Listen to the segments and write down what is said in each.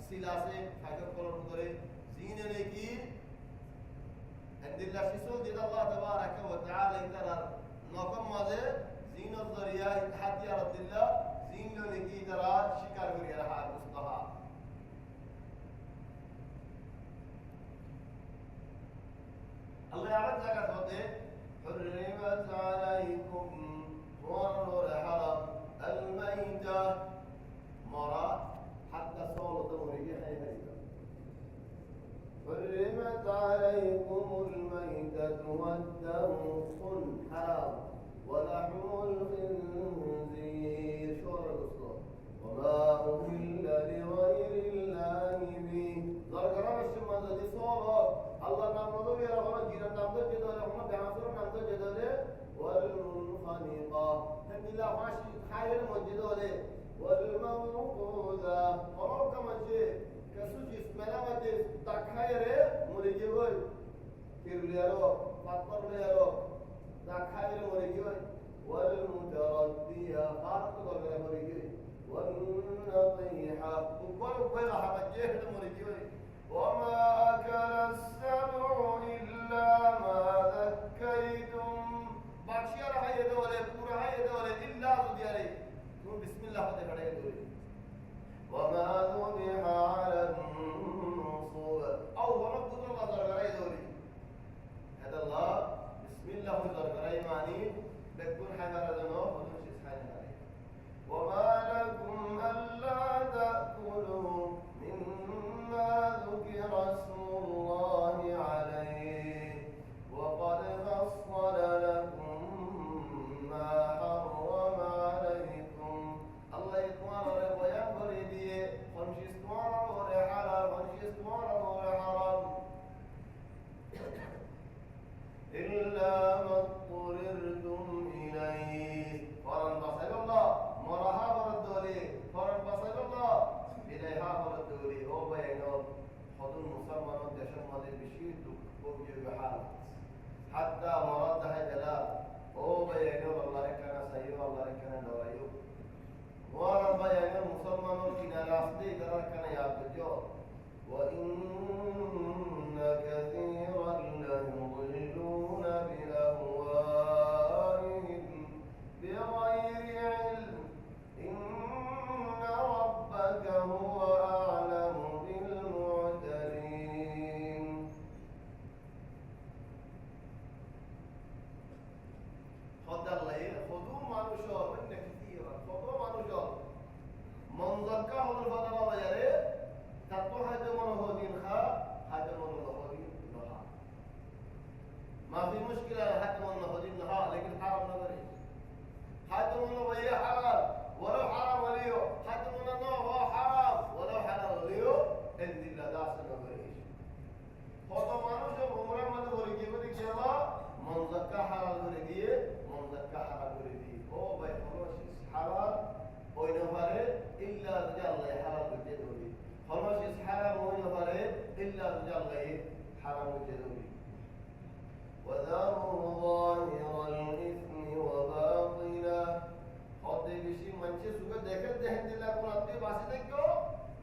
সিলাসে ফাইদার কলর করে জিনে নেকি আলহামদুলিল্লাহ শিশু দিদা আল্লাহ তাবারাকা ওয়া তাআলা ইতারার নকম মাঝে জিনের জরিয়া হাতিয়ার দিল্লাহ জিন নেকি তারা শিকার করিয়া রাখা মুস্তাহা আল্লাহ আবার জায়গা হতে حرمت عليكم ظهر حرم الميتة مرأة حتى صولة مريحة حرمت عليكم الميتة والدم حرام ولحم الخنزير شور الأسلام وما أهل لغير الله به ذكر الشمال دي صولة الله نام نظر يا رب جيران نام ده جدول هم بيعصر نام ده جدول والمنخنقة هم الله ماشي خير مجدول والموقوذة فرق كمان شيء كسو جسمنا ما جس تخير مريجوي كيرليارو فاتور ليارو تخير مريجوي والمتردية فارق كورة مريجوي والنطيحة وكل حاجة مريجوي وما أكل السبع إلا ما ذكيتم باشيار هاي دولة پورا هاي دولة إلا ذدياري تقول بسم الله خده کھڑے دولة وما ذبح على النصب أو وما قدر الله ذرغري دولة هذا الله بسم الله ذرغري معني بكون حجر ذنو ودوش إسحاني عليه وما لكم ألا تأكلوا مما ذكر اسم الله عليه وقد فصل لكم ما حرم عليكم الله يتوارى ويغفر دي خمش استوارى ورحرام خمش استوارى ورحرام إلا ما اضطررتم إليه فرن بصير الله مرها بردولي فرن بصير الله إليها بردولي أو بينهم خذوا المسلمان دشم هذه بشيء تبقي بحال حتى مراد هذا أو بينهم الله كان سيء الله كان دوايو ورا بينهم مسلمان كنا راسدي درا كان يابجو وإن كثيرا ليضلون بأهوائهم بغير علم إن ربك هو أعلم بالمعتدين خذوا مانوشور من كثيرا خذوا مانوشور من ذكاه الفضل الله يري تطو هذا من هو دين خا هذا من هو دين نها ما في مشكلة هذا من هو دين نها لكن حرام نبري هذا من هو حلال ولو حرام وليو حتى من هو حرام ولو حلال وليو إن الله داس نبريش خذوا مانوشور عمره ما تقولي كيف تكشفه من ذكاه حلال وليدي من ذكاه حرام وليدي هو بيخلص حلال وينفره إلا رجال الله حرام وجدولي خلاص حرام وينفره إلا رجال الله حرام وجدولي وذروا ظاهر الإثم وباطنه خذ بشي منشي سوق دكت ده هند الله كون أبدي باسي دكتو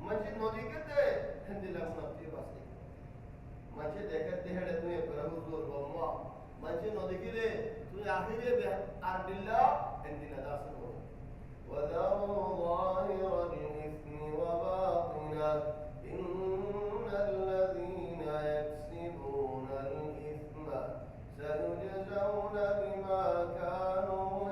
منشي نودي كده هند الله كون أبدي باسي منشي دكت ده هند توني برهو زور بوما منشي نودي كده توني آخره به أرض الله هند الله داسن هو وذروا ظاهر الإثم وباطنه إن الذين يكسبون الإثم سيجزون بما كانوا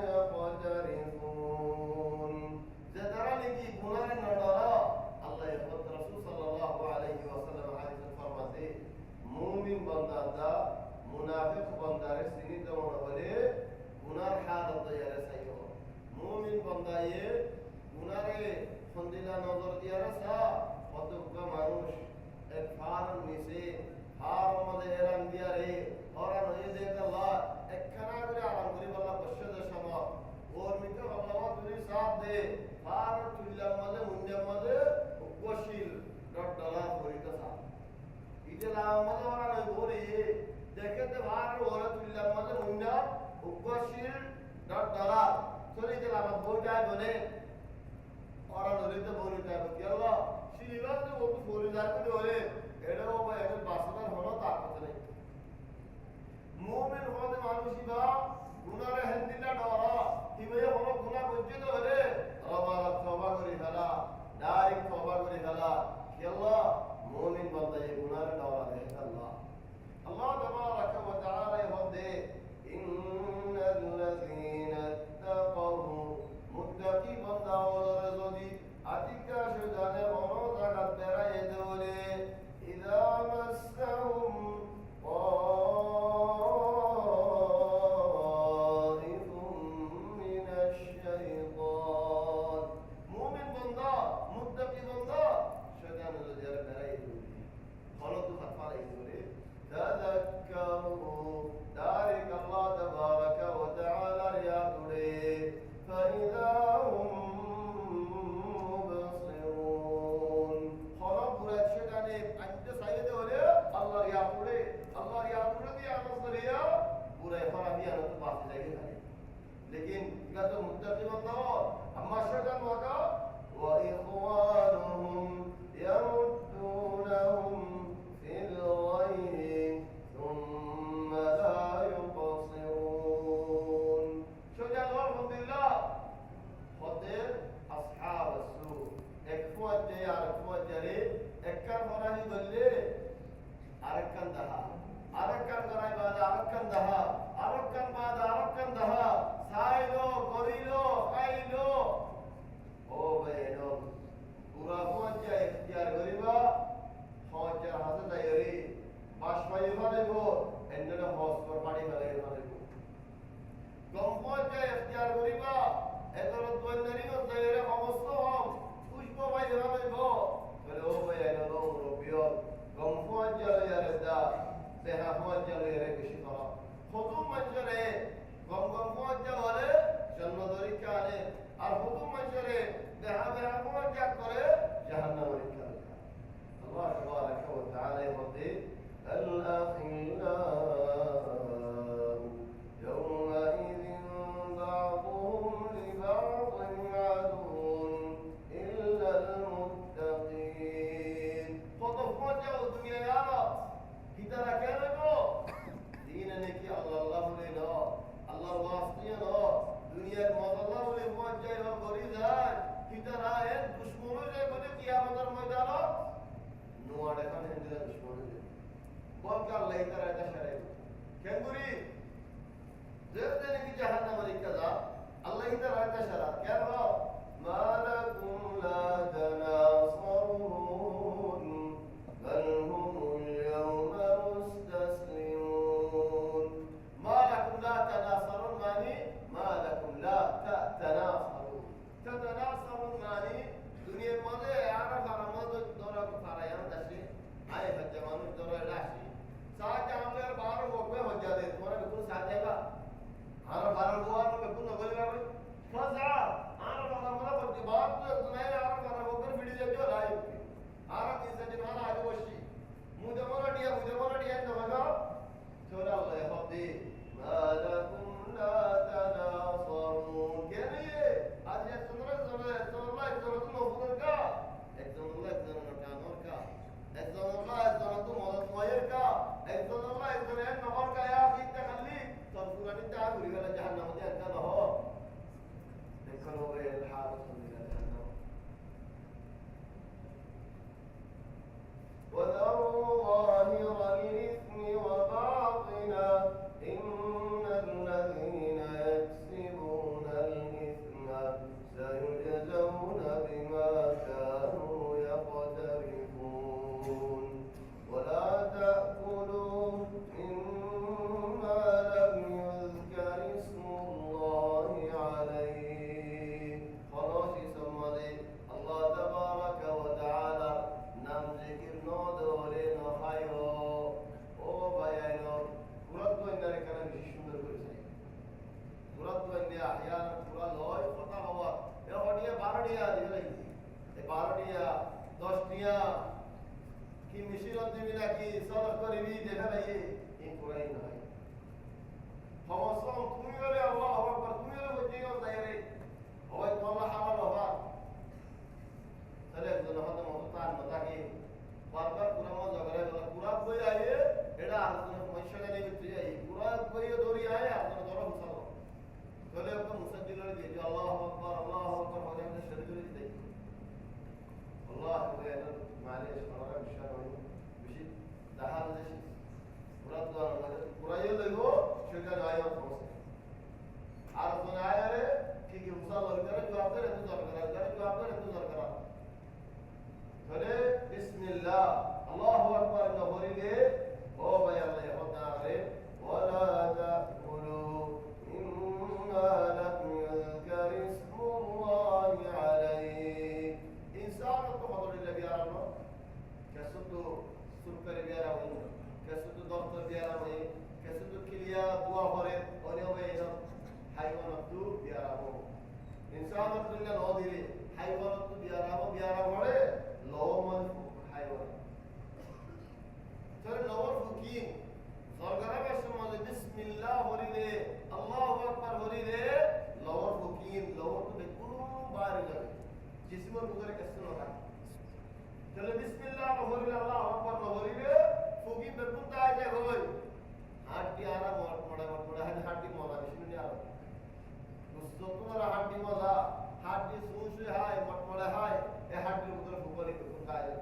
يقترفون زدر لكي بنار النظراء الله يقول رسول صلى الله عليه وسلم حديث الفرمسي مؤمن بندادا منافق بندار سنين دون ولي بنار حالة ضيار سيئو مؤمن بندايه بناره خندلا نظر ديار سا وتبقى مانوش الفارن نسي حارم مدى إيران دياره اور نوی دیکھ اللہ ایک کھنا کرے آرام کری واللہ بشد شما اور مکہ اللہ دوری صاحب دے فار چلی مدے منجا مدے اکوشیل ڈٹ ڈالا کوئی کسا ایتے لاؤ مدے اور نوی بوری دیکھے تے فار اور چلی مدے منجا اکوشیل ڈٹ ڈالا چلی تے لاؤ بہت جائے بنے اور نوی تے بوری جائے بکی اللہ شیلی وقت وہ জমিদার করে হলে এটাও এদের বাসনার হলো তার কথা নেই মুমিন হতে মানুষই বা গুনারে হেন্দিলা ডরা কিভাবে হলো গুনাহ বঞ্চিত হলে আল্লাহ তওবা করে ফেলা ডাইরেক্ট তওবা করে ফেলা কি আল্লাহ মুমিন বান্দা এই গুনারে ডরা দেয় আল্লাহ আল্লাহ তাবারাকা ওয়া তাআলা হদে ইন্নাল্লাযীনা তাকাউ মুত্তাকি বান্দা ওরা যদি আতিকা সুজানে বড় জায়গা বেড়ায় দৌড়ে ইযা মাসসাহুম लेकिन क्या तो मुत्तकी बंदा हो अम्मा शैतान वाका व इखवानुहुम यमुद्दूनहुम फिल गयी थुम्मा ला युबसिरून शैतान अल्हम्दुलिल्लाह खदेर असहाब असू एक फौज जे আর फौज जरे একখান ফরাহি বললে আরেকখান দাহা আরেকখান গরাই বাদ আরেকখান দাহা আরেকখান বাদ আরেকখান দাহা সাইলো করিলো খাইলো ও বেনো পুরা পঞ্চা ইখতিয়ার করিবা পঞ্চা হাতে যাইরি বাস পাই ফেলাইবো এন্ডলে হসপর পাড়ি ফেলাইবো কম পঞ্চা ইখতিয়ার করিবা এতর দোয়ারি ও যাইরে সমস্ত হম পুষ্প পাই ফেলাইবো বলে ও বেনো রবিও কম পঞ্চা ইয়ারেদা দেহা পঞ্চা ইয়ারে বেশি করা খতুম মঞ্জরে গম গম পঞ্চা হলে জন্ম দরিকা আনে আর হুকুম মঞ্জরে দেহা দেহা পঞ্চা করে জাহান্নাম দরিকা আল্লাহ তাবারাকা ওয়া তাআলা বলে الأخلاء يومئذ بعضهم لبعض عدو إلا المتقين خطف পঞ্চা দুনিয়া यार কিতারা কেন গো دين نكي الله বলে না আল্লাহর ওয়াস্তে না দুনিয়ার মজাল্লাহ বলে মজ্জায় না করি যায় কিতারা এর দুশমন হয়ে গেলে কিয়ামতের ময়দানে নোয়া দেখান হিন্দুরা দুশমন হয়ে বলকা আল্লাহ তাআলা এটা শরঈ কেনগুরি যেতে নাকি জাহান্নামের ইকাজা আল্লাহ তাআলা এটা শরঈ কেন মালাকুম লা তানাসরুন বল হুমুল ইয়াওমা মুস্তাসলিমুন মালাকুম লা তানাসরুন মানে মালাকুম লা তানাসরুন তানাসরুন মানে দুনিয়ার মধ্যে আরা ফারামাদ দরা ফারায়ান দাসি আয় হজ্জা মানুষ দরা দাসি সাথে আমাদের 12 লোকবে হজ্জা দে তোরা কোন সাথে বা আর 12 গোয়ার মধ্যে কোন বলে যাবে ফাজা আর বাবা আমরা বলতে বাদ দুনিয়া আর 12 লোকের ভিডিও যাবে লাইভ আর তিন দিন আর আগে বসি মুজে মোরা ডিয়া না চোরা আল্লাহ হদি মালাকুম লা তানাসরুন কেন আজ এক তোমরা তোমরা মফুর কা একজন আল্লাহ একজন টানোর কা একজন আল্লাহ একজন তো মদত ওয়ের কা একজন আল্লাহ একজন এক নবর কা ইয়া ফিত খালি সব পুরানি তা ঘুরি গেল জাহান্নাম মধ্যে একটা না হো দেখো রে হাল শুনিলা জাহান্নাম وذروا ظاهر الإثم وباطنه إن الذين يكسبون الإثم سيجزون بما كانوا يقترفون ولا تأكلوا مما لم يذكر اسم الله عليه خلاص سمالي الله تبارك وتعالى নাম জিকির ন ধরে ন খায় ও ভাইয়ানো পুরাত বন্যার এখানে বেশি সুন্দর করেছে পুরাত বন্যা আয়ার পুরা লয় কথা হওয়া এ হডিয়া 12 টিয়া দিলে এই 12 টিয়া 10 টিয়া কি মিশিরত দিবি নাকি সরফ করবি দেখা নাই এই পুরাই নয় সমস্ত তুমি বলে আল্লাহ আকবার তুমি বলে বুঝিও তাই রে ওই তোমার হালাল হওয়া তাহলে একজন হয়তো মত তার মতাকে বারবার কুরামা ঝগড়া গলা কুরা বই আয়ে এটা আলোচনা সমস্যা জানি বিচ্ছি আই কুরা বই ধরি আয়ে আলোচনা ধরা মুসাল তাহলে একটা মুসাজ্জিলের দিয়ে যে আল্লাহু আকবার হয়ে যায় শরীর করে দিতে আল্লাহ হয়ে না মানে সারা বিষয় হয় বেশি দাহাল দেশি কুরা তো আমাদের কুরাই লইবো সেটা আয়া সমস্যা আর কোন আয়ারে কি কি মুসাল করে জবাব দেয় এত দরকার জবাব দেয় এত দরকার তাহলে বিসমিল্লাহ আল্লাহু আকবার না বলিলে ও ভাই আল্লাহ হতারে ওয়ালা তাকুলু মিম্মা লাম ইযকার ইসমুল্লাহি আলাইহি ইনসান তো হদরিলে বিয়ারানো কেসুতু সুরকারে বিয়ারানো কেসুতু দরকার বিয়ারানো কেসুতু কিলিয়া দোয়া করে অনেও বেইনা হাইওয়ানাতু বিয়ারানো ইনসানত দুনিয়া নদিরে হাইওয়ানাতু বিয়ারানো করে লওমান হাইওয়ান তাহলে লওয়ার ফুকিং সরকারের সমাজে বিসমিল্লাহ বলিলে আল্লাহু আকবার বলিলে লওয়ার ফুকিং লওয়ার তো বেকুন বাইরে যাবে জিসমর ভিতরে কষ্ট না তাহলে বিসমিল্লাহ বলিলে আল্লাহু আকবার বলিলে ফুকিং বেকুন তা যায় হয় হাড়টি আরা মোড়া হাড়টি মোড়া বিসমিল্লাহ আর সুস্তরা হাড়টি মজা হাড়টি সুসে হয় মটমড়ে হয় এই হাড়টির ভিতরে ফুকলি বেকুন তা যায়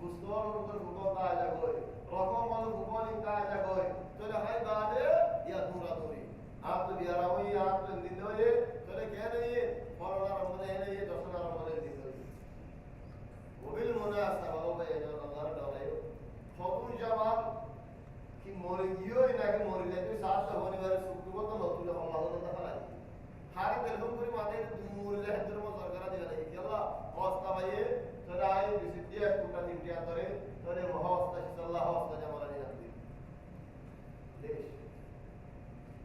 গুস্তর ভিতরে ফুকল তা যায় হয় রকম আলো ফুকলি তা যায় হয় তাহলে হয় বাদে ইয়া দূরা দূরি आप तो बियारा हुई आप तो दिन होए चले कह रही है कोरोना रमजान है ये दसना रमजान दिन होई मोबिल मुनासबा हो गए जो अल्लाह डाले फौकुन जवाब कि मोर गियो ना कि मोर ले तो साथ होने वाले सुख को तो लतुल अल्लाह तो फला हारे तेलुगु पूरी माते मोर ले हदर में सरकार दिला नहीं कि अल्लाह वास्ता भाई चले आए विसिद्धिया टूटा दिन अंतरे चले महावास्ता सल्लाह वास्ता जमाला नहीं आती देश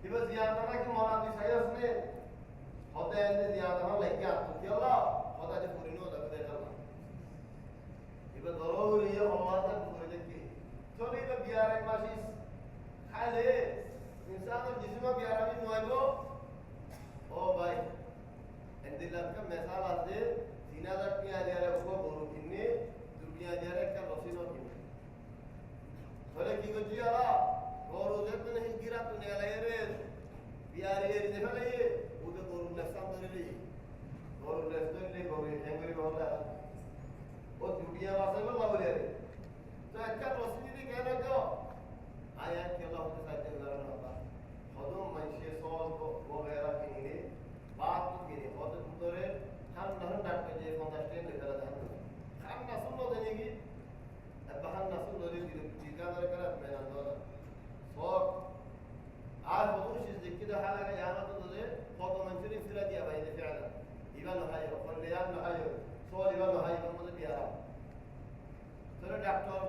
इबा जियादा ना कि मौला दी सही उसने होते हैं ने जियादा ना लेके आते कि अल्लाह होता है पूरी नो लग दे चलना इबा जरूरी है अल्लाह तक पूरे देखी चलो इबा बियारे माशिस खाले इंसान और जिस्म बियारा भी नुआइबो ओ भाई इंदिलात का मिसाल आते सीना तक की आ जा रहा है वो बोलो किन्ने दुनिया जा रहा है क्या रसीनो किन्ने बोले की को जियाला और उधर तो नहीं गिरा तूने लाए रे बियारी ये देखा नहीं ये उधर बोल लस्सान तो नहीं और लस्सान नहीं बोल हैंगरी बोला वो दुनिया वासे में ला बोले रे तो अच्छा रोशनी ने कह रहा क्यों आया कि अल्लाह के साथ गुजारा ना था खुदों मंशे सोल को वगैरह की नहीं बात तो की नहीं बहुत दूसरे हम नहीं डांट के जे फंडास्टेन लेकर आ जाते हम ना सुन लो देने की अब हम ना सुन लो देने की चीज़ का कर मैं ना दो صار عارف وضوش الزكيدة حالة يعني تضل فوضى منشرين سرادية بعيدة فعلا يبانو هاي وفرليان هاي صور يبانو هاي فمضي بيها سر دكتور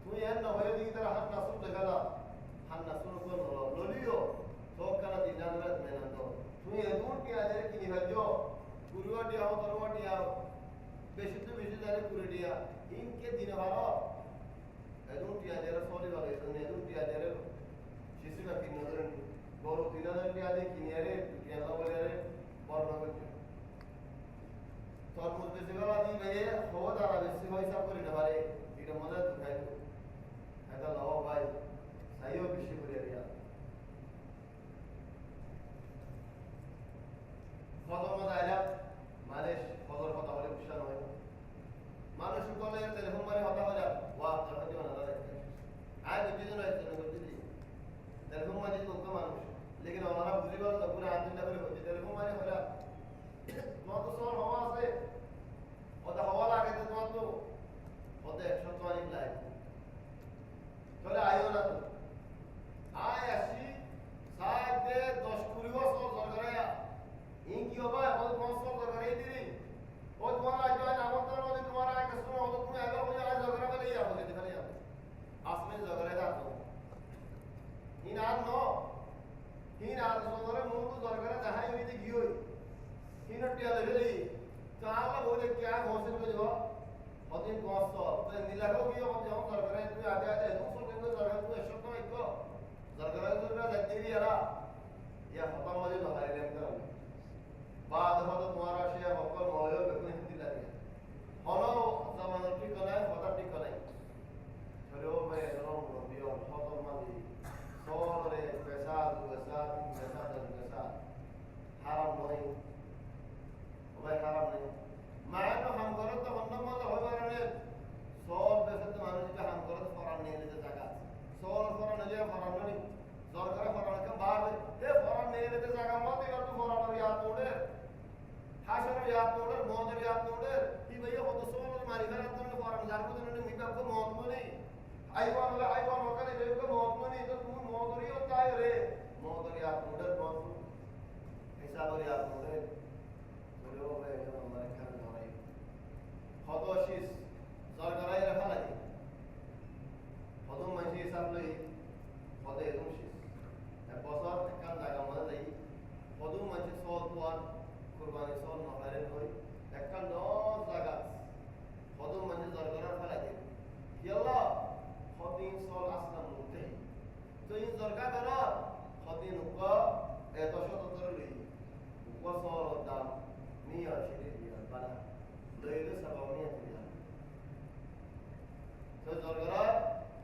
تو يان هاي دي ترى حد نصر دخلا حد نصر كون لوليو تو كنا دينان رات منندو تو يدور كي أجر كي نهجو كوريواتي أو ترواتي أو بيشتو بيشتو كوريديا إنك دين هارا أدون تي أجر صوري واله أدون تي أجر शिशु का किन नजर गौरव दिनादर के आदि किनियारे कियाला बोले रे और ना कुछ तो और मुझे से वाला दी भाई बहुत आ रहा है से भाई सब करे हमारे इधर मदद उठाए ऐसा लाओ भाई सही हो विषय बोले रिया फॉलो मत आया मालिश फॉलो पता वाले कुछ ना हो मानुष को ले टेलीफोन मारे होता हो जा वाह तरह दियो ना दादा आज भी जो है तो टेलीफोन मारे तो कम मानुष लेकिन हमारा बुरी बात तो पूरा आदमी का होते टेलीफोन मारे होला तो सोल हवा से और तो हवा लागे तो होते 100 लाइक चले आयो ना तो आय আসি সাথে 10 20 বছর দরকার ইনকি হবে বহুত বছর দরকার এই দিদি ও তোমার আজ আমন্ত্রণ মধ্যে তোমার আগে শুনো ও তুমি আগে বলে আজ ঝগড়া করে ইয়া বলে দেখালে যাবে আসলে ঝগড়া দাও হিনার নো হিনার সদরে মুখ দরকার যাহাই হইতে গিয়ে হিনটিয়া লেভেলি তাহলে বলে क्या ঘোষণ করে যাও হদিন কষ্ট তো নিলাগো গিয়ে হতে हम দরকার তুমি আগে আগে দুশো কিন্তু দরকার তুমি শব্দ একো দরকার দরকার যাচ্ছি यारा या खत्म हो जाए हमारे लेम कर बाद हो तो तुम्हारा शेयर होकर मोयो बिल्कुल हिंदी लगे हनो जमाना ठीक है होता ठीक है اليوم يجرون بيوم حضر ماضي صور فساد وفساد فساد الفساد حرام نهي والله حرام نهي مع انه هم قررت هم ما له عبارة صور بفد ما نجي هم قررت فرعون نهي لتزكاة صور فرعون نجي فرعون نهي زرقرة فرعون كم بار ده فرعون نهي لتزكاة ما تقدر فرعون رياض نودر حاشر رياض نودر موجر رياض نودر هي بيا خود صور ماري كنا تقول فرعون زاركو تقول ميبا كم موت مني حيوان ولا حيوان وكان يبقى موت مني तो तू मोदरी होता है रे मोदरी आप नोडर बहुत हिसाब रे आप नोडर बोलो भाई जब हमारे घर में आई खदोशिस सरगराई रखा लगी खदोम मंजी हिसाब लई खदे दुमशिस बसर कान जागा मजा जाई खदोम मंजी सोल पुआन कुर्बानी सोल नहरे होई एकन नो जागा खदोम मंजी सरगरा रखा लगी यल्ला خدين صار أصلا منتهي تو این زرگه دارد خدين وقا اتاشات ترلی وقا صار دم مية شديد بيان بلا ليلة 700 بيان تو زرگه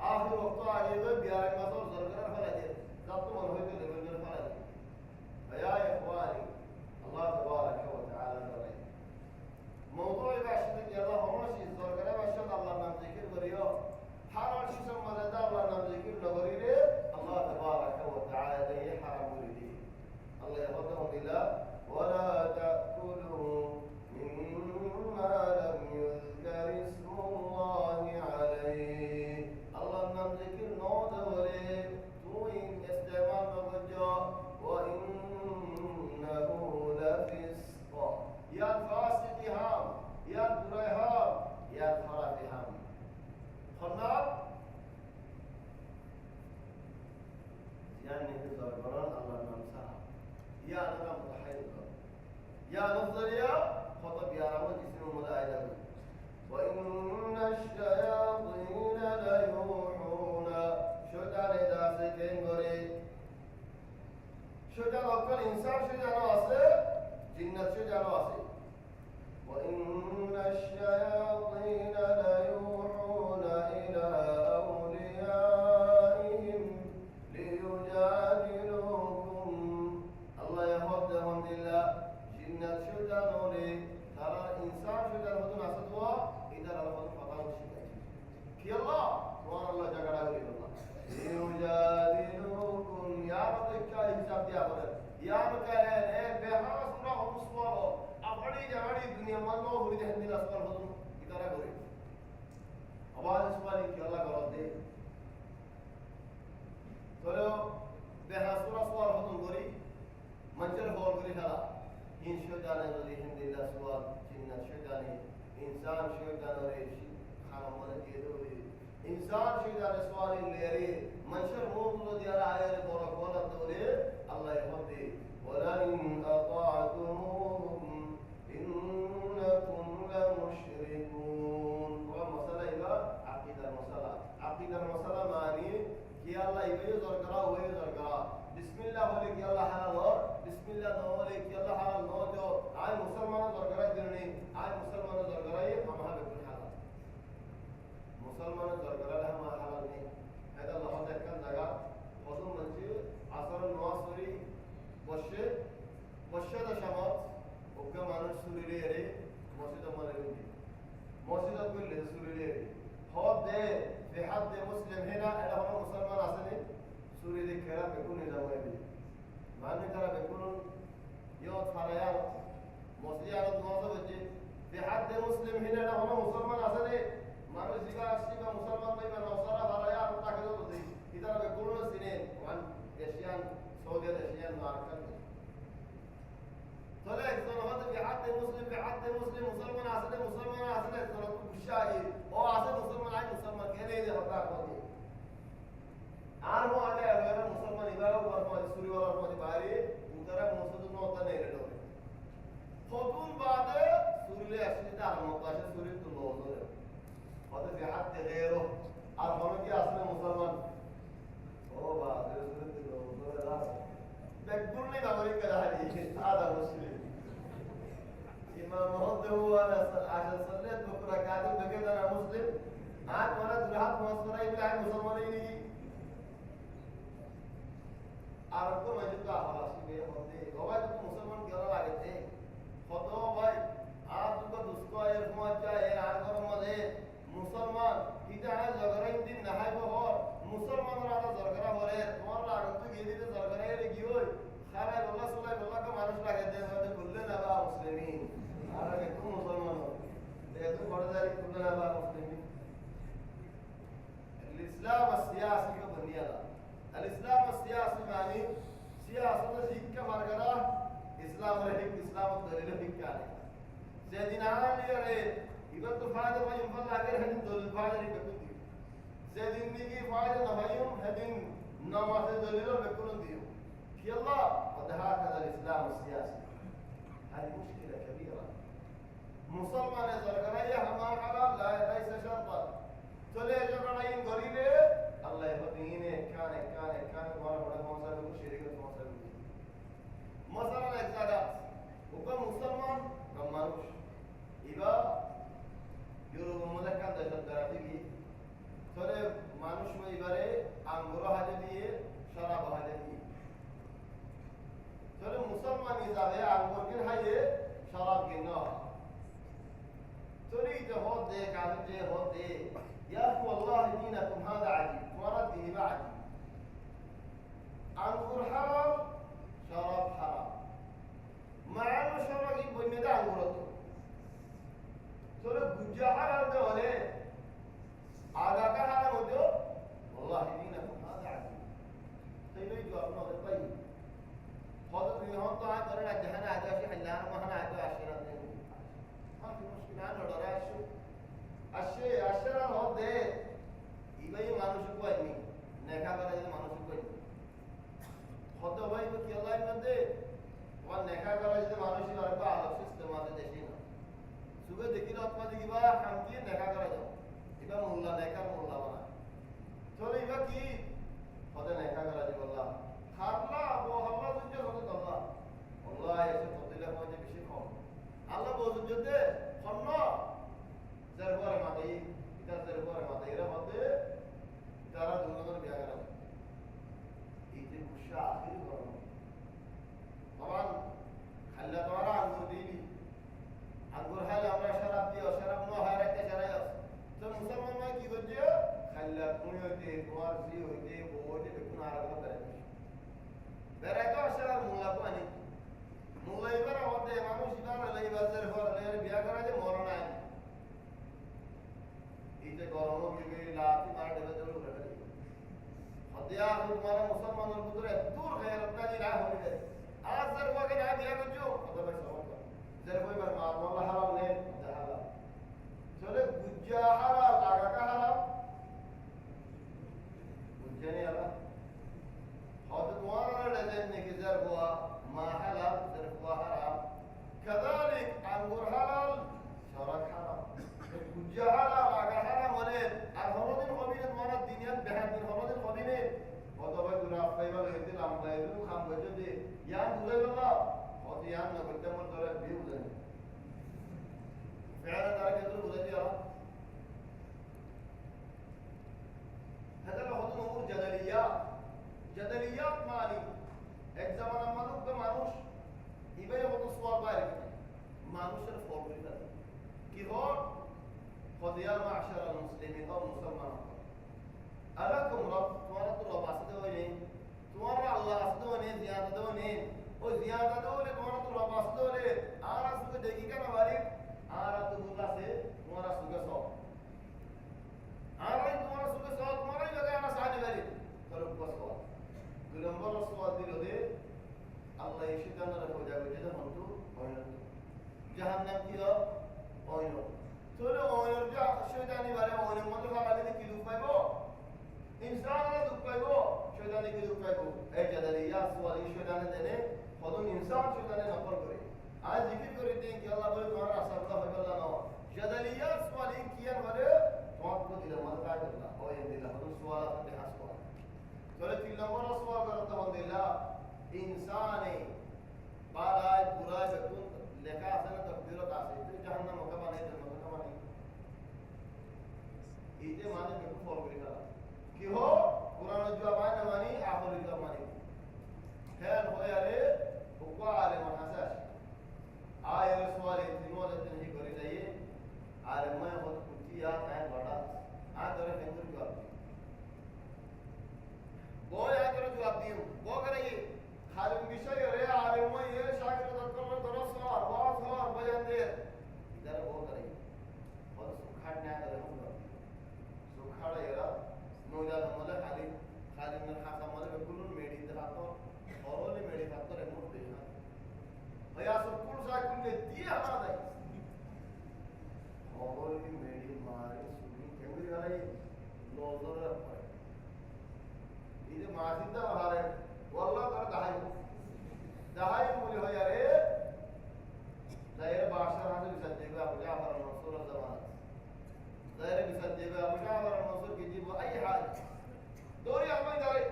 آخر وقتا عجيبه بيارك مصور زرگه فلدي ضبط من هيك لبنجر فلدي فيا إخواني الله تبارك وتعالى نرأي موضوع باشتك يلا همشي زرگه باشتك الله نام ذكر بريو حرام شسم مدد الله نام ذكر نغريره الله تبارك وتعالى ده حرام ولدي الله يفضلهم إلى ولا تأكلوا مما لم يذكر اسم الله عليه الله نام ذكر نود ولي توين استعمال نغجا وإنه لفسق يا الفاسق هم يا الدريهم يا الخراب هم خلنا يعني في زرقران الله نمسا يا أنا متحيز يا نظريا خطب يا رمض اسم مدائلة وإن الشياطين ليوحون شجر داسكين غري شجر أكل إنسان شجر واسي جنة شجر واسي وإن الشياطين ليوحون إلى أوليائهم ليجادلوكم الله يهدهم لله جنة شجنوني ترى إنسان شجن هدون أسدوا إذا رلهم فضل الشيطان كي الله سبحان الله جعل الله ليجادلوكم يا مدكا حساب ديا يا مكان بهار سورة هم سوالو अपनी जवानी दुनिया में लो हुई जहन दिला सवाल हो तुम इतना करे आवाज सवाल की अल्लाह करो दे चलो बेहासुरा सवाल हो तुम गोरी मंजर हो गोरी हाला इन शोजाने वाली हिंदी ला सवाल जिन्ना शोजाने इंसान शोजाने रे खाना मन के दो इंसान शोजाने सवाल ले रे मंशर हो तो दिया आया रे बोरा बोला तो रे अल्लाह यहदी ولئن أطعتموهم إنكم لمشركون ومسألة إلى عقيدة المسألة عقيدة المسألة معني كي الله يبي زرقرا وهي زرقرا بسم الله ولك يلا حلال بسم الله نولك يلا حلال نوجو عاي مسلمان زرقرا ديني عاي مسلمان زرقرا ما هذا بكل حلال مسلمان زرقرا لها ما حلال नहीं هذا الله هذا كان دعا خذوا منجي عصر النواصري وشة دشمات وكم أنا سوريلي مسجد مالكي مسجد كل سوريلي هاد ده في حد مسلم هنا إذا هم مسلمان أصلي سوريلي كلام بيكون نجامي بيه ما نكرا بيكون يوم ثريان مسجد على الناظر بيجي في حد مسلم هنا إذا هم مسلمان أصلي ما نسيبا أشيبا مسلمان ما يبغى نصارى ثريان تاكلوا بده إذا بيكونوا سنين وان يشيان سعودية يشيان ماركان طلع الصلاة في حد مسلم مسلمان عسل الصلاة بالشاي أو عسل مسلمان عين مسلمان كهني إذا فقط هذه عارفه هذا غير مسلمان يبغى ورما السوري ورما الباري وترى مسجد نوطة نيرة خطون بعد سوري أشياء تعرف مقاش سوري تلوزه هذا في حد غيره عارفه كي عسل مسلمان أو بعد سوري تلوزه لا بقولني نقولي كذا هذا مسلم إمام هذا هو أنا عشان صليت بكرة كاتب بكذا أنا مسلم आज तुम्हारा दुरात मस्करा ही बिलाय मुसलमान ही नहीं आरब को मौजूद का हवासी में होते गोवा तो मुसलमान क्यों लगे थे खतो भाई आज तुमको दुष्को है रुमाचा है आगरों मधे मुसलमान इधर आज जगरा इन दिन नहाय को हो मुसलमान राजा जगरा हो रहे तुम्हारा लागत तो ये दिन जगरा है रे क्यों खाना बोला का मानुष लगे थे तो कुल्ले नबा मुस्लिमीन आरब तुम मुसलमान हो देखो बड़दारी कुल्ले नबा मुस्लिमीन الإسلام السياسي كبنيادا الإسلام السياسي معني سياسة ذيك مرجلا إسلام رهيب إسلام الدليل رهيب كاره سيدنا علي رأي إذا تفاعل ما ينفع لغير هدين دليل فاعل ريبكون ديو سيدنا نيجي فاعل نفايم هدين نماذج دليل ريبكون ديو في الله وهكذا الإسلام السياسي هذه مشكلة كبيرة مسلمان زرقاء هما حلال لا ليس شرطا चले जगह इन गरीबे अल्लाह बदीने काने हमारा बड़ा मौसा को शरीक मौसा मसला एक जागा ऊपर मुसलमान कम मानुष इबा यूरोप मदक्का दशत दराती की चले मानुष में इबारे आंगुरो हाजे दिए शराब हाजे दिए चले मुसलमान इजावे आंगुर के हाजे शराब के ना चले जो होते काफी होते يا أخي والله دينكم هذا عجيب مرة ديني بعجيب أنظر حرام شراب حرام مع أنه شراب يبقى مدى أنظرته سورة بجا حرام ده ولا علاقة حرام ده والله دينكم هذا عجيب سيبقى جوابنا هذا طيب هذا في هم طبعا قرنا جهنا عداشي حلانا ما هنا عدو عشرات ما في مشكلة أنا ودراشو আশরা হতে ইবাই মানুষ কইনি নেকা করে যে মানুষ কইনি হতে ভাই কি আল্লাহ মধ্যে ওয়া নেকা করে যে মানুষ আর বা আলাদা সিস্টেম আছে দেশে না সুবে দেখি আত্মা দেখিবা শান্তি নেকা করে দাও এটা মোল্লা নেকা মোল্লা বানা চলে ইবা কি হতে নেকা করে যে আল্লাহ খারলা ও আল্লাহ দুজে হতে আল্লাহ আল্লাহ এসে ফদিলা হয় যে বেশি কম আল্লাহ বজুজতে খন্ন زربار ماتي إذا زربار ماتي إذا ماتي إذا دوننا بيعنا إذا مشى آخر قرن طبعا خلّى طارا عنقر ديبي عنقر حال أمر شراب دي وشراب نو هارك شرايا تو مسلمان ما كي بجيا خلّى كونيو دي كوار زي هويدي بوودي بكون عربنا تريش برأيتو شراب مولا كواني مولا يبرا هوده مانوش يبرا لا يبرا زربار لا يبرا بيعنا جه مورنا है इसे गौरवों की भी लाती मार देवे जरूर है हदिया हमारा मुसलमान और बुजुर्ग दूर है रब्बा जी ना होने दे आज सर वो के ना दिया कुछ जो तो भाई समझ जरा कोई बार मार वाला हराम ने जहाला चले गुज्जा हराम आगा का हराम गुज्जा नहीं आला हद तुम्हारा लजन ने कि जर हुआ मा हलाल जर हुआ हराम كذلك अंगूर हलाल शराब हराम गुज्जा हलाल आगा हराम होने الهرود القبيلة مرة الدنيا بهاد الهرود القبيلة وطبعا دنا فايبر هندي لام بايدو خام بجدي يان بوزي الله هذي يان نقدم الدرة بيوزي فعلا دارك يدل بوزي يا هذا الهرود أمور جدليات معني एक ज़माना मालूम का मानुष इबे वो तो सवाल बाहर मानुष सिर्फ फॉर्मूले का कि हो خذيا معشر المسلمين أو مسلمان أراكم رب تمارا تو رب أصدقوني تمارا الله أصدقوني زيادة دوني وزيادة دوني تمارا تو رب أصدقوني آرا سوك دقيقة نوالي آرا تو الله سے تمارا سوك سو آرا تمارا سوك سو تمارا ही लगा आना साझे वाली करो बस सवाल गुलंबर सवाल दिलो दे अल्लाह इश्क़ान रखो जाओ जैसे हम तो जहन्नम की हो ओयो चलो ओयो जो शैतानी वाले ओयो मतलब वाले की दुख पाएगो इंसान ने दुख पाएगो शैतानी की दुख पाएगो ए जदलिया सवाल शैतान देने खुद इंसान शैतान ने नफर करे आज जिक्र करते हैं कि अल्लाह बोले तुम्हारा असरदा हो गया ना जदलिया सवाल किया वाले तुमको दिल मत का करना ओ ये दिल हम सवाल अपने हाथ को चलो तीन नंबर सवाल करता हूं दिला इंसान बाला बुरा जकुन लेका असर तकदीर का से जहन्नम का बने जन्नत का बने ইতে মানে একটু ফল করে খেলা কি হো কোরআন জবাব না মানি আখরি জবাব মানি হ্যাঁ হয় আরে হুকুয়া আলে মাহাসাস আয় রসওয়ালে তিনোলে তিনি করে যাইয়ে আর मैं बहुत कुटिया है बड़ा आ करे हिंदू जवाब वो या करे जवाब दियो वो करे ये खाली विषय रे आरे मैं ये शागिर्द कर दरस और वास और बयान दे इधर वो करे और सुखाड़ ना करे हम सुखाड़ येरा नोजा मले खाली खाली में खाता मले कुलुन मेडी दहातो औरोले मेडी खातो रे मोट दे भैया सब कुल सा कुल ने दिया ना दे औरोले मेडी मारे सुनी केमरी वाले नजर पर इधर मासिदा हारे वल्ला कर दहाई बोले हो यारे दायरे बादशाह हाथ में सज्जेगा अबू जाफर मंसूर जमानत दायरे में सज्जेगा अबू जाफर मंसूर की जीव आई हाल दोरी हमें करे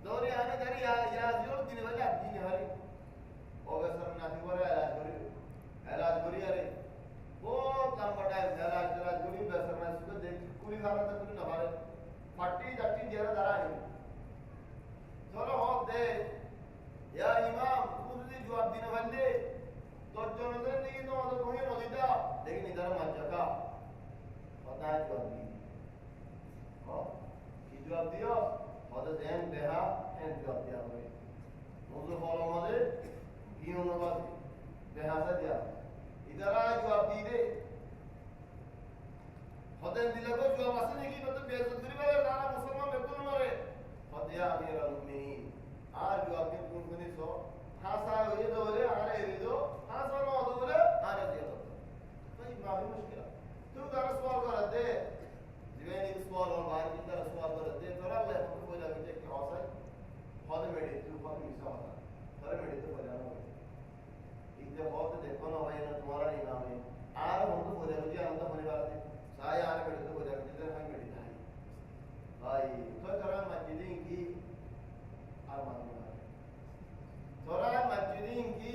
दोरी आने दरी या जोर दिन वाले दिन हरी ओगसर ना दिवरे इलाज करी अरे वो काम बटाए इलाज करी बेसर ना सुबह देख कुली खाना तक कुली ना मारे फट्टी जट्टी जेरा दरा है चलो हो दे या इमाम पूरी जवाब देने वाले तो जनता ने तो मतलब कोई नहीं था लेकिन इधर मत जगा पता है जवाब दी हो की जवाब दियो और जैन देहा एन जवाब दिया भाई मुझे फॉलो मारे क्यों ना बात देहा से दिया इधर आ जवाब दी दे हदन दिले को जवाब असने की मतलब बेइज्जती वाले दाना मुसलमान बिल्कुल मारे हदिया अमीर अल-मुमिनीन आज जवाब के कौन कोनी सो हासा ये दोले आरे ये दो हासा नो दोले आरे दिया तो भाई बाकी मुश्किल तू दाना सवाल कर दे जीवन एक सवाल और बाहर की तरह सवाल कर दे थोड़ा ले हमको बोला कि क्या हौसा हद मेडी तू बहुत मिसा होता थोड़ा मेडी तो बोला ना इधर बहुत देखो ना भाई ना तुम्हारा नहीं नाम है आर हमको बोला मुझे अंत होने वाला है साया आने मेडी तो बोला जिधर हम मेडी था भाई तो थोड़ा मस्जिद की थोड़ा मस्जिद की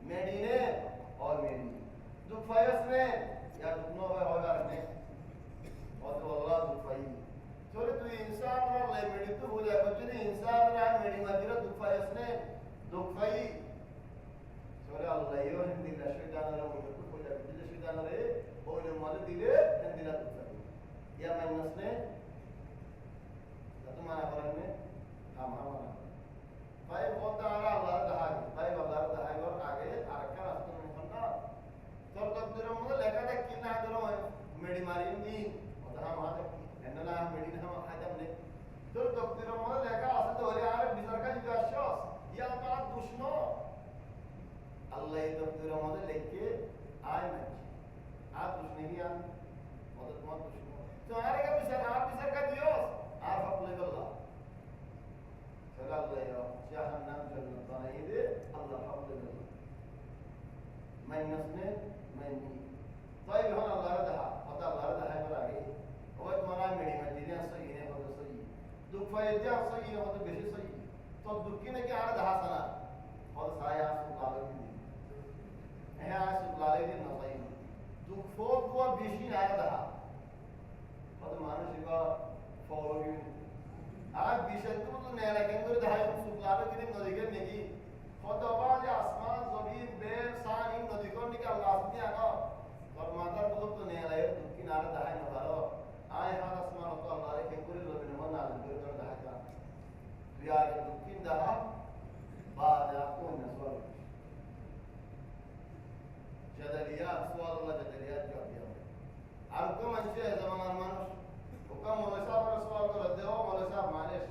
मेडीने और मेडी दुफायस ने या दुनो भाई होगा ने और तो अल्लाह दुफाई चलो तू इंसान ना ले मेडी तो हो जाए बच्चे ने इंसान ना मेडी मस्जिद दुफायस ने दुफाई चलो अल्लाह यो हिंदी का शैतान रा मुझे तो हो जाए जिले शैतान रे वो ने माल दिले हिंदी रा दुफाई या माइनस ने तुम्हारा फरक में हम हमारा भाई बहुत आरा अल्लाह दहाई भाई अल्लाह दहाई और आगे आरका रास्ते में फंदा तो तकदीर में लेका तक किना दरो मेडी मारिन दी और हम हाथ एनला मेडी हम आदम ने तो तकदीर में लेका असद हो यार बिजर का जो शख्स या बात दुश्मन अल्लाह ये तकदीर में लेके आए ना आप दुश्मन ही आ मदद मत दुश्मन तो आरे का बिजर आप बिजर का दियो आप अपने अल्लाह चला गया जहन्नम जन्नत बनाइए अल्लाह हफ्ते में मैं नस्ने मैं नहीं तो ये हम अल्लाह रहा पता अल्लाह रहा है पर आगे और तुम्हारा मेरी मस्जिद सही है बहुत सही दुख फायदा सही है बहुत बेशी सही तो दुख की ने क्या आ रहा सना और साया सुलाले दिन है आज सुलाले दिन ना सही दुख फोक को बेशी आ रहा और मानुष का फॉलोइंग आज बिशत तो नेला केंद्र दहाय सुलाले दिन नदी के नेगी खुदा या आसमान जमीन बेर सान इन नदी को निकल अल्लाह से आना और माता को तो नेला है दुख की नारा दहाय न करो आए हां आसमान तो अल्लाह के पूरे रब ने मना दे कर दहाय का रिया के दुख की दहा बाद आपको नसवर जदलिया सवाल अल्लाह जदलिया जवाब दिया और को मंचे जमाना मानुष हुक्म मौला साहब सवाल कर दे हो मौला साहब मालिश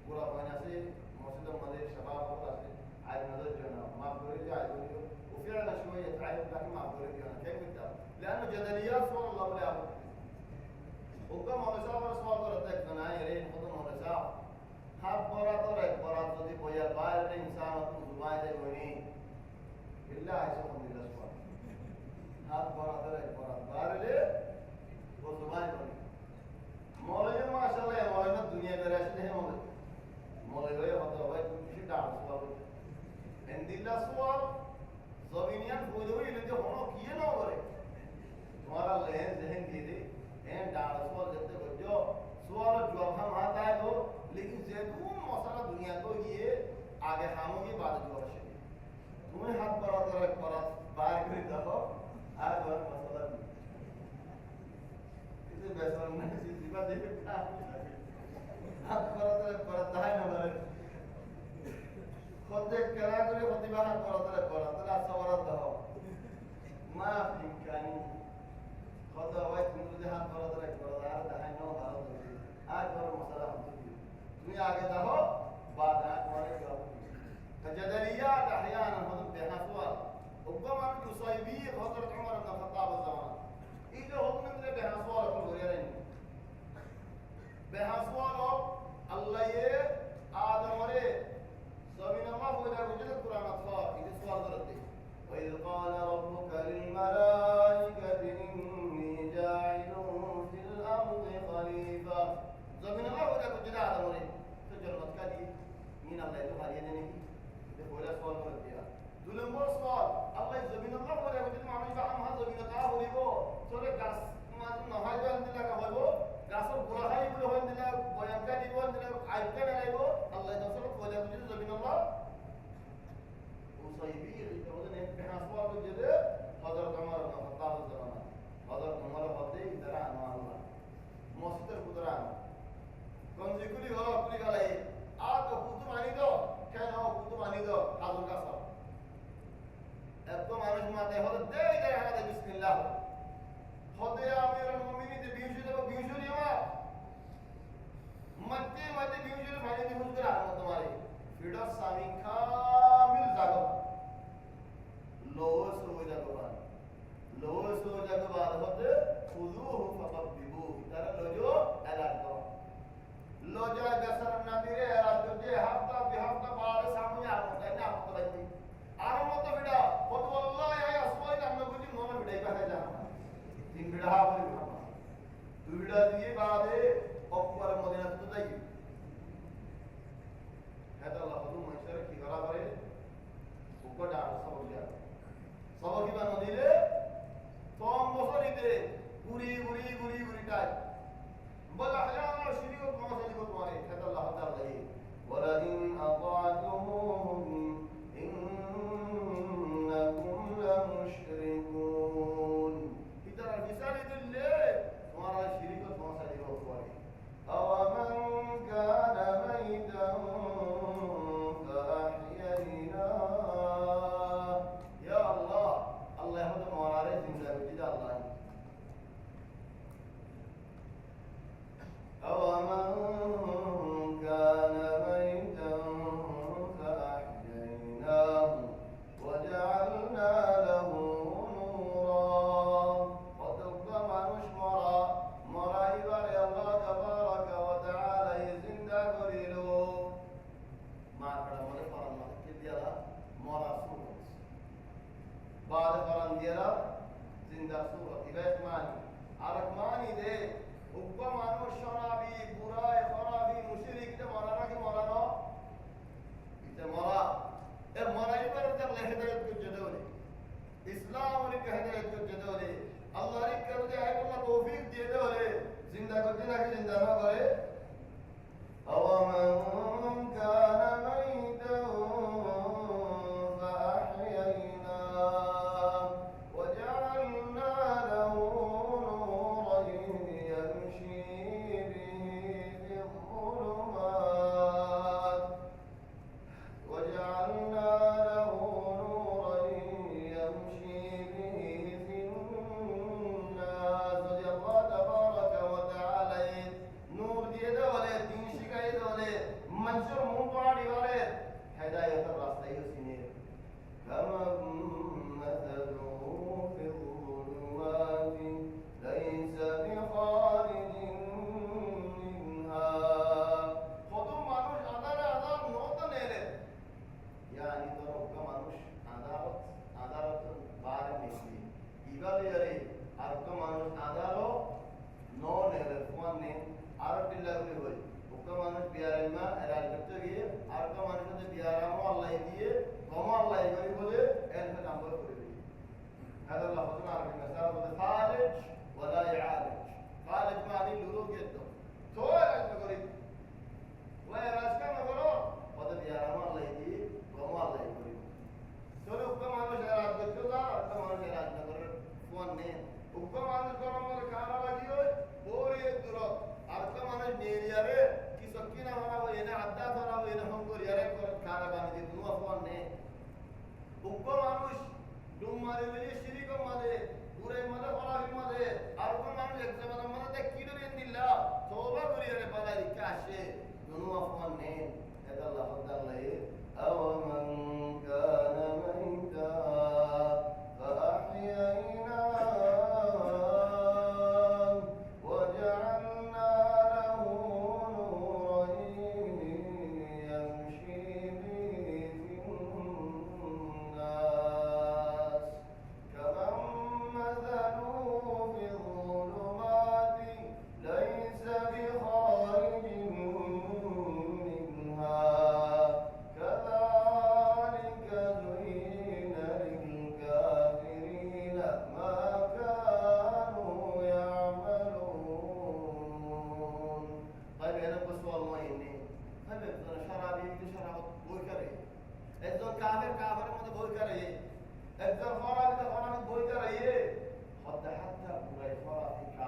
पूरा बना से मस्जिद मदे शबाब पूरा से आज नजर जो ना माफ करे जाए बोलियो وفعلا شويه تعب لكن माफ करे जो ना كيف بتاع لانه جدليات سؤال الله ولا हुक्म मौला साहब सवाल कर दे ना ये खुद मौला साहब हाथ बरा तो रे बरा तो दी बोया बाहर ने इंसान अपनी जुबान दे बोनी बिल्ला ऐसा अल्हम्दुलिल्लाह सवाल हाथ बरा तो रे बरा बाहर ले वो जुबान बोनी मौलाना माशाल्लाह मौलाना दुनिया में रहते हैं मौलाना ये होता है किसी डांस सवाल हिंदीला सवाल जमीनियन बोलो ये जो होनो किए ना करे तुम्हारा लेंस है सुवाल जवाब हम आता है तो लेकिन जैतून मसाला दुनिया को ये आगे खाओगे बाद जवाब से तुम्हें हाथ बड़ा तरह बड़ा बाहर कर दो आज बार मसाला इसे बेसन में चीज बात देख का हाथ बड़ा तरह बड़ा दाई ना बड़े खुद देख करा करे खुद ही बाहर बड़ा तरह सवाल दो माफ इम्कानी खुद आवाज तुम जो हाथ बड़ा तरह बड़ा दाई ना हाथ आज बार मसाला तुम्हें आगे दहो बाद तुम्हारे जवाब فجدليات احيانا هذا بها سؤال ربما يصيبي حضرة عمر بن الخطاب الزمان اذا هو من بها سؤال كل غيرين بها سؤال الله ي ادم रे زمین ما بولا وجد القران اطفال اذا سؤال ردي واذ قال ربك للملائكه اني جاعل في الارض خليفه زمین ما بولا وجد ادم रे तो जन्नत का दी मीन अल्लाह तो खाली देने की ولا سؤال ولا ديار دول مور سؤال الله زمين الله ولا وجد ما مش فاهم هذا زمين الله هو ليبو سورة قاس ما نهاية عند الله كهو قاسر براهاي بلو عند الله بيانكا ليبو عند الله عيبكا ليبو الله يدرسه ولا وجد زمين الله وصيبي يقولون إن بها سؤال وجد حضرة عمر بن الخطاب الزمان حضرة عمر بدي دران ما الله موسيقى القدران كون ذكري هو كل كلاي آه كفوت ماني دو কেন কুতুব আনিদ হাজুর কাছ এত মানুষ মাথায় হতে দেই দেই হাতে বিসমিল্লাহ হতে আমিরুল মুমিনিন বিউশু দেব বিউশু নিয়া মতে মতে বিউশু ফাইনে দি হুজুর আর তোমারে ফিডর সামি কামিল জাগো লোস হয়ে যাবে বাদ হতে খুযুহু ফাকাবিবু তারা লজো এলান করো লজা গসর নবীরে এলান যে হাফতা বিহাফতা বারে সামনে আর মত না মত লাগি আর মত বিড়া কত আল্লাহ আয় আসওয়াই আমরা বুঝি মনে বিড়াই কথা জানা তিন বিড়া বলি ভাবা দুই বিড়া দিয়ে বাদে অকবার মদিনা তো যাই হেদা আল্লাহ হুজুর মানসার কি করা করে উপর আর সব দিয়া সব কি বানো দিলে কম বছরিতে গুড়ি টাই বল আহলানা শরীয়ত মাসালি কো তোমারে হেদা আল্লাহ তাআলা ولئن أطعتموهم إنكم لمشركون إذا المثال دلله تمہارا شریک تمہارا شریک ہوگا أَوَمَنْ كَانَ مَيْتًا فَأَحْيَيْنَاهُ يا الله الله يهدى موارد زندہ بجد الله أَوَمَنْ كَانَ مَيْتًا فَأَحْيَيْنَاهُ وَجَعَلْنَا لَهُ نُورًا وَتَقْدَ مَنُشْ مرا إباري الله تبارك وتعالى يزندى قريلو ما كان مرة فرن ما كديرا مرا سورة بعد فرن ديرا زندى سورة إباس ماني عرق ماني ده উগ্র মানুষ শরাবি বুড়াই খরাবি মুশরিক তে মরানা কি মরানো ইতে মরা এ মরাই পর তে হেদায়েত কো জেদওলে ইসলাম রে হেদায়েত কো জেদওলে আল্লাহ রে করতে আয় আল্লাহ তৌফিক দিয়ে দেওলে জিন্দা করতে নাকি জিন্দা না করে আওয়ামান কানা মাইতান ফাআহইয়ানা وجعلنا له نورا يمشي به في الظلمات وجعلنا له نورا يمشي به في الناس رضي الله تبارك وتعالى نور দিয়ে দেওয়ালে দিন শিখাই দেওয়ালে মানুষের মুখ পাড়ি করে হেদায়েতের রাস্তায় হসিনে كمن مثله في الظلمات ليس بخارج منها خذوا মানুষ আদারে আদার নতন এলে يعني তরফ মানুষ আদারত বারে মিশি ইবালে আরে আর মানুষ আদারো নন এলে ফুয়ানে আর বিল্লাহি হই ওকে মানুষ বিয়ারের মা এরা করতে গিয়ে আর মানুষের বিয়ারামও আল্লাহ দিয়ে কমা আল্লাহ করি বলে এর মধ্যে আমল করে দিই هذا الله سبحانه وتعالى خارج ولا يعالج خارج معني لولو جدا تو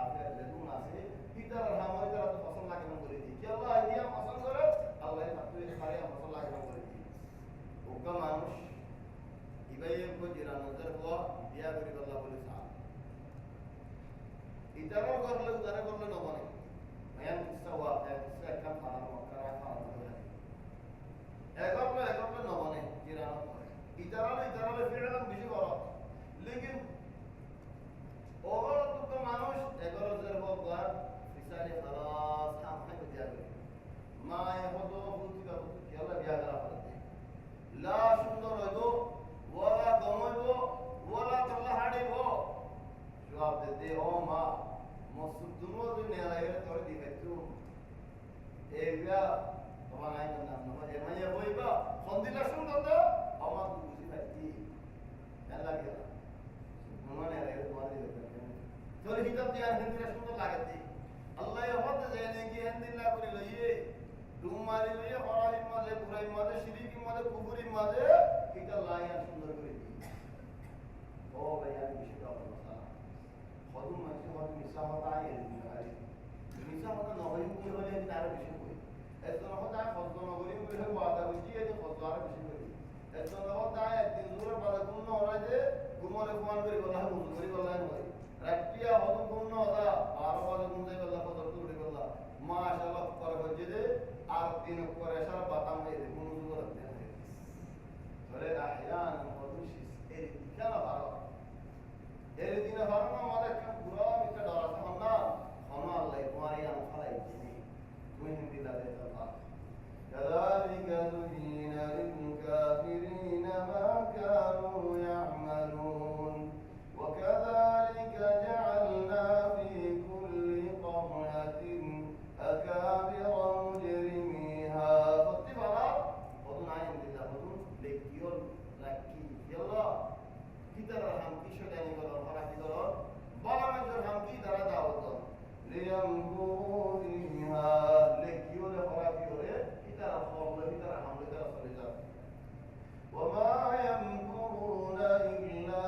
কাফের যেগুন আছে ইতার হামার তারা তো ফসল লাগে না বলে দিই কি আল্লাহ দিয়া ফসল করে আল্লাহ তাতে পারে ফসল লাগে না বলে দিই ওকা মানুষ ইবাইয়ে কো জিরা নজর হওয়া বিয়া করি আল্লাহ বলে সা ইতারও করলে উদারে করলে না মানে মায়ান কিসা ওয়া কিসা কাম ফারা মক্কা ফারা বলে এগরলে না মানে জিরা না করে ইতারালে ফিরলাম বেশি করো লেকিন ওগর তো মানুষ এগরজের বগার ফিসালে خلاص হাম হাই দিয়া করে মা এহদো বুতিকা বুতি আল্লাহ বিয়া করা করতে লা সুন্দর হইবো ওয়ালা দমইবো ওয়ালা আল্লাহ হাড়িবো জবাব দে ও মা মসুদ দুনো দিন এলাইরে তোর দিবে তুই এগা তোমার আই নাম না এমাইয়া হইবা সন্দিলা সুন্দর তো আমার বুঝি ভাই এলা গেল মনে এলাইরে তোমার দিবে তোর হিসাব দিয়া হিন্দিরা সুন্দর লাগেতি আল্লাহ হদ জানে কি হিন্দিলা করে লইয়ে ডুমারি লইয়ে হরাই মাঝে পুরাই মাঝে শিরিকি মাঝে কুফরি মাঝে কিটা লাইয়া সুন্দর করে দি ও ভাই আমি বেশি কথা বলছি হদু মাঝে হদ মিশা হতা আই মিশা হতা নয় কি হলে তার বেশি কই এত হতা হদ নগরী বলে ওয়াদা হইছি এই যে হদ আর বেশি কই এত হতা একদিন দূরে বাদা কোন হরা যে কুমরে ফোন করে বলা বুঝ করে বলা হয় রাতিয়া হদ কোন হতা 12 বাজে কোন যাই বলা হদ করে বলা মাশাআল্লাহ করে হচ্ছে যে আর দিন করে সারা বাতাম হয়ে যায় কোন জোর রাখতে বলে আহয়ান হদুশিস এর দিনা ভালো এর দিনা ভালো না আমাদের কেন পুরো মিটা ডরা তখন না খানা আল্লাহ তোমার ইয়ান ফালাই দিনি তুই হিন্দি লাগে আল্লাহ كذلك زين للكافرين ما كانوا يعملون وكذلك جعلنا في كل قرية أكابر مجرميها فاتبعنا وضن عين بالله وضن لكيول لكي يلا كتر رحم كي شداني قدر فرح قدر بلا مجر هم كي درا دعوة ليمكروا فيها لكيول فرح قدر كتر خور كتر رحم كتر صلجا وما يمكرون إلا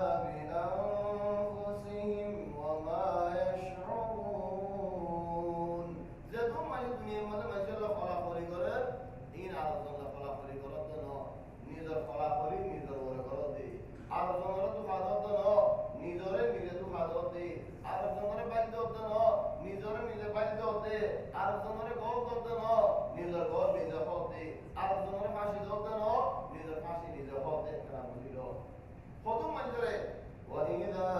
بأنفسهم وما يشعرون زدهم ما الدنيا ما الله فلا خوري قرر إن عرض الله فلا خوري قرر دنا نيزر فلا خوري نيزر ور قرر دي عرض الله تو فاضل دنا نيزر نيزر تو فاضل دي عرض الله بايد دنا نيزر نيزر بايد دي عرض الله گول دنا نيزر گول نيزر گول دي عرض الله فاشي دنا نيزر فاشي نيزر گول دي كلام بيلو خودم منجره وإذا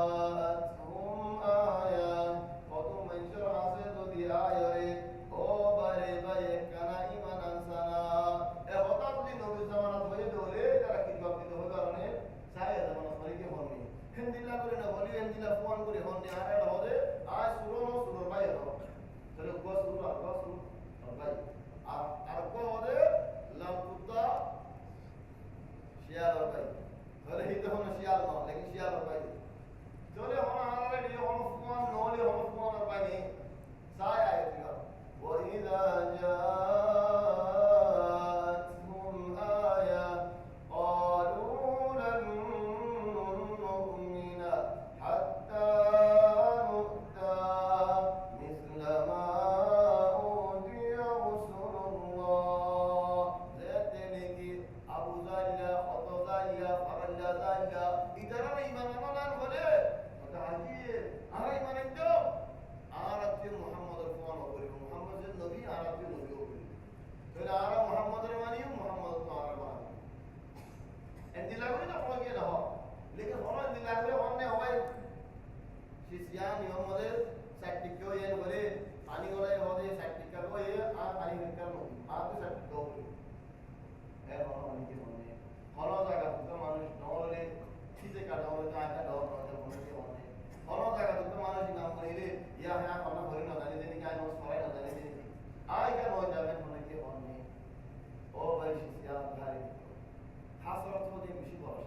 جاءتهم آية خودم منجر حسد دي آية او باري باي كنا إيمان أنسانا خطاب دي نبي زمانة بھئی دولے جرا کی جواب دی دو کرنے سایہ زمانہ بھئی کے ہونی ہندلا کرے نہ بولی ہندلا فون کرے ہونی آرے ہودے آج سورو بائی ہو چلو کو سورو بائی আর কো হদে লামকুতা শিয়াল বাই বলে হিতে হন শিয়াল ন লেকিন শিয়াল বাই চলে হন আরে দিয়ে হন ফুয়ান নলে হন ফুয়ান বাই সায় আয় দিগা ওয়া ইযা জাআতহুম আয়া ক্বালু লান নু'মিনা হাত্তা নু'তা মিসলা মা উতিয়া রাসূলুল্লাহ যেতেনেকি আবু জাইলা কত জাইলা ফারাল্লা জাইলা ইদারা ঈমান আনান বলে কথা আজিয়ে আর ঈমান আনতো আর আপনি মুহাম্মদের ফোন করে মুহাম্মদের নবী আর আপনি নবী হবে তাহলে আর মুহাম্মদের মানিও মুহাম্মদ তো আর মানি এন্দিলা করে না কোন গিয়ে দাও লেকিন হন এন্দিলা করে অন্য হয় শিশিয়ান মুহাম্মদের সার্টিফিকেট এর বলে পানি গলায় হবে সার্টিফিকেট হয় আর পানি ভিতর নবী আর তো সার্টিফিকেট হবে এর অনেকে মনে হলো জায়গা তো মানুষ নলে ঠিকই কাটা হলো জায়গা দাও না মনে কি মনে হলো জায়গা তো মানুষ নাম কইলে ইয়া হ্যাঁ কোন ভরি না জানি দেনি কাই নস করাই না জানি দেনি আই কেন হয়ে যাবে মনে কি মনে ও ভাই শিয়া ভাই হাসরত হতে বেশি বড়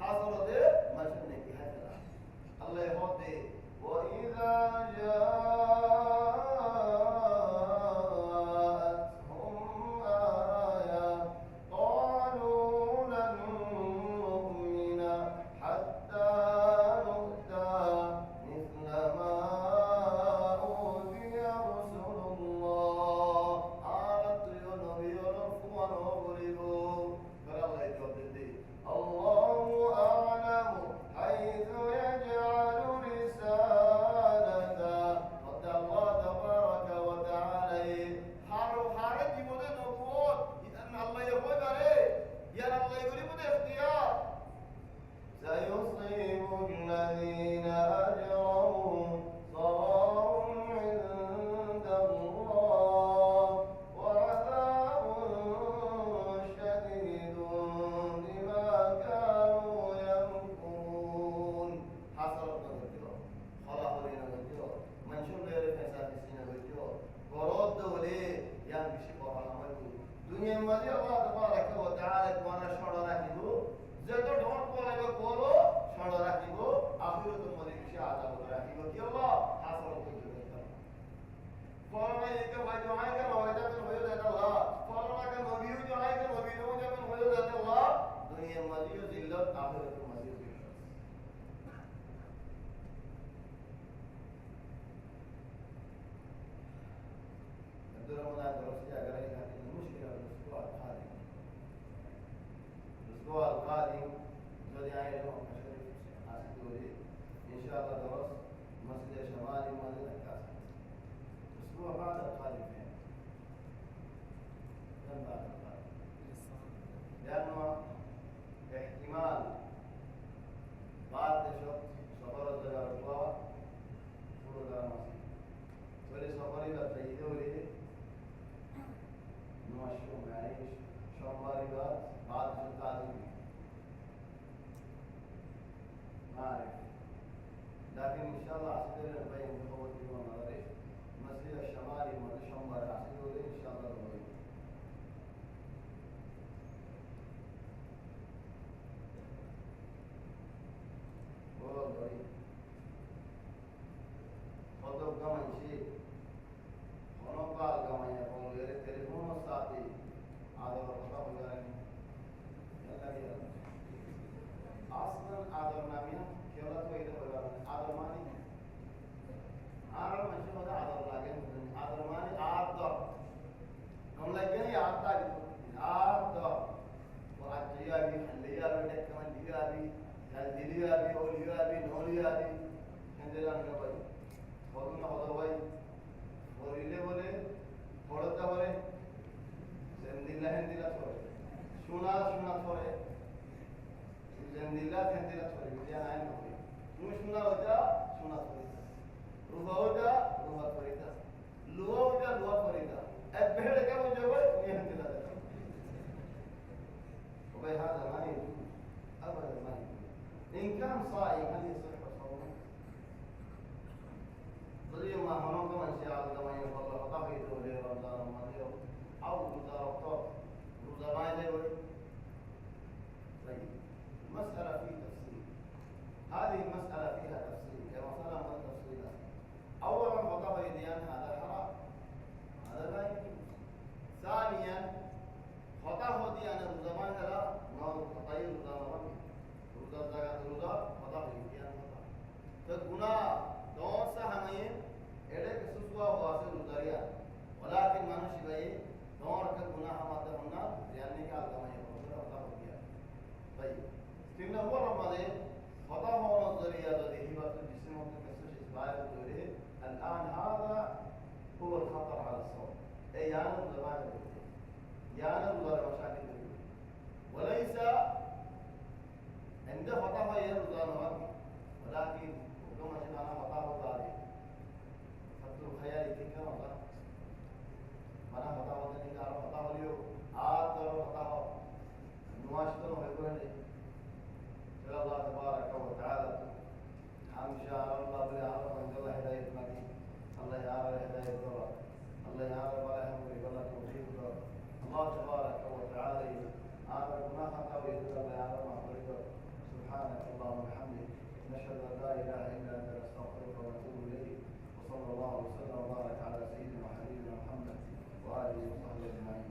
হাসরতে মাসুম নাকি হাসরা আল্লাহ হতে ওয়া ইযা জাআতহুম আয়া قالوا لن نؤمن حتى نؤتى عذاب الرحيم وكي الله حصل كل ذلك فورنا يك فاجوعي كان وجد من وجود الله فورنا كان نبيو جوعي كان نبيو جوعي من وجود الله دنيا مزيد ذلت آخرة مزيد الدرة منا درسية أجرى هذه المشكلة الأسبوع القادم الأسبوع القادم زودي عين لهم مشاريع أسدوري إن شاء الله درس مسجد شمالي مدينة كاسة الأسبوع بعد القادم فين؟ كم بعد القادم؟ لأنه احتمال بعد شهر سفر الزجاجة فرد المسجد ولسفري بتريدولي نمشي معيش شماري بعد التعليم ما أعرف لكن إن شاء الله أعتقد نبين بقوة ونظري مسجد الشمالي ما شماري أعتقد إن شاء الله نبين والله خطب كمان شيء ونقال كمان يقول لي التليفون الصاحي هذا الخطاب يعني يلا يلا أصلا هذا نامينا كيولا تويد ولا هذا ماني أنا ماشي هذا لكن هذا ماني هذا هم لكن يعطى هذا وأجيا بي خليا بي كمان ديا بي هالديا بي أوليا بي نوليا بي هندلا نبأي বলুন হদবাই বলিলে বলে পড়তা বলে জেন্দিল্লা হেন্দিলা ছড়ে শোনা শোনা ছড়ে জেন্দিল্লা হেন্দিলা ছড়ে বিদ্যা নাই নয় তুমি শোনা ওটা শোনা ছড়িতা রুবা ওটা রুবা ছড়িতা লুয়া ওটা লুয়া ছড়িতা এক বেড়ে কেমন যাবে তুমি হেন্দিলা দেখো وبي هذا ما يجوز ابدا ما يجوز ان كان صائم هل يصح صومه طيب ما هناك من شيء على ما يفعل طبيعي ولا رمضان ما له أو مزارعات مزارعين له طيب مسألة في تفصيل هذه المسألة فيها تفصيل كما صار من تفصيلها أولا فطبيعي ديان هذا حرام هذا لا يجوز ثانيا خطأ ديان الزمان لا ما تطير الزمان روزا فطبيعي ديان فالجناح دوسا हमें एडे के सुसुआ हुआ से रुदरिया वलाकिन मनुष्य गए दौड़ के गुनाह हमारे होना जानने का आलम है पता हो गया भाई फिर हुआ रमज़ान पता होना ज़रिया तो यही बात जिससे हम कैसे इस बात को जोड़े الآن هذا هو الخطر على الصوم أي يعني زمان يعني ظهر مشاكل وليس عنده خطأ يرضى ولكن ثم أنا خطأ ظالم فتر خيالي كيف خطأ mana خطأ وذلك على خطأ اليوم آثر خطأ نواشطه ويقول لي إلى الله تبارك وتعالى هم شاء الله بالعرب من الله هداية مكي الله يعرف هداية الضرر الله يعرف ولا يهمني ولا توفيق الله تبارك وتعالى عرف ما خطأ ويقول الله يعرف ما خلقه سبحانك اللهم وبحمدك نشهد أن لا إله إلا أنت نستغفرك ونتوب إليك وصلى الله وسلم وبارك على سيدنا وحبيبنا محمد وآله وصحبه أجمعين